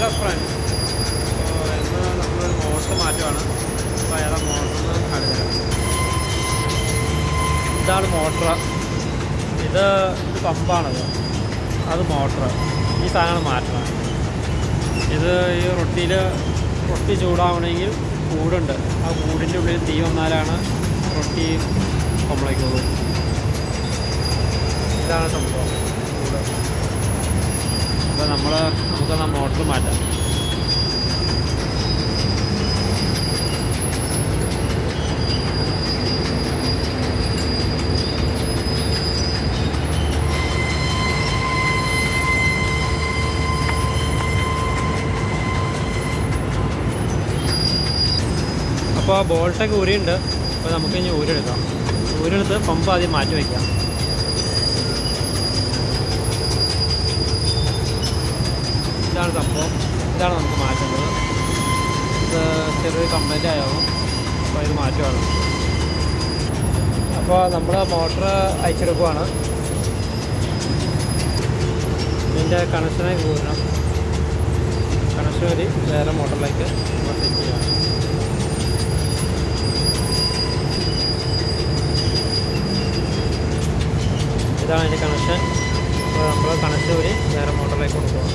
Hello friends, ഇന്ന് നമ്മളൊരു motor മാറ്റുവാണ്. അപ്പോൾ അയാളെ മോട്ടറിന് കാണിച്ചുതരാം. ഇതാണ് മോട്ടർ. ഇത് പമ്പാണത്, അത് മോട്ടർ. ഈ സാധനങ്ങൾ മാറ്റണം. ഇത് ഈ റൊട്ടി ചൂടാവണമെങ്കിൽ കൂടുണ്ട്. ആ കൂടിൻ്റെ ഉള്ളിൽ തീ വന്നാലാണ് റൊട്ടി കംപ്ലൈക്കുള്ളൂ. ഇതാണ് സംഭവം, കൂട്. അപ്പോൾ നമുക്കത് ആ മോട്ടർ മാറ്റാം. അപ്പോൾ ആ ബോൾട്ടൊക്കെ ഊരിയുണ്ട്. അപ്പോൾ നമുക്ക് ഇനി ഊരെടുക്കാം. ഊരെടുത്ത് പമ്പ് ആദ്യം മാറ്റി വയ്ക്കാം. ഇതാണ് സംഭവം. ഇതാണ് നമുക്ക് മാറ്റുന്നത്. ഇത് ചെറിയൊരു കംപ്ലൈൻറ്റ് ആയാവും. അപ്പോൾ ഇത് മാറ്റുവാണ്. അപ്പോൾ നമ്മൾ മോട്ടർ അയച്ചെടുക്കുവാണ്. ഇതിൻ്റെ കണക്ഷനൊക്കെ ഊരണം. കണക്ഷൻ വഴി വേറെ മോട്ടറിലേക്ക് നമ്മൾ സെറ്റ് ചെയ്യാം. ഇതാണ് അതിൻ്റെ കണക്ഷൻ. അപ്പോൾ നമ്മൾ കണക്ഷൻ വഴി വേറെ മോട്ടറിലേക്ക് കൊടുക്കുക.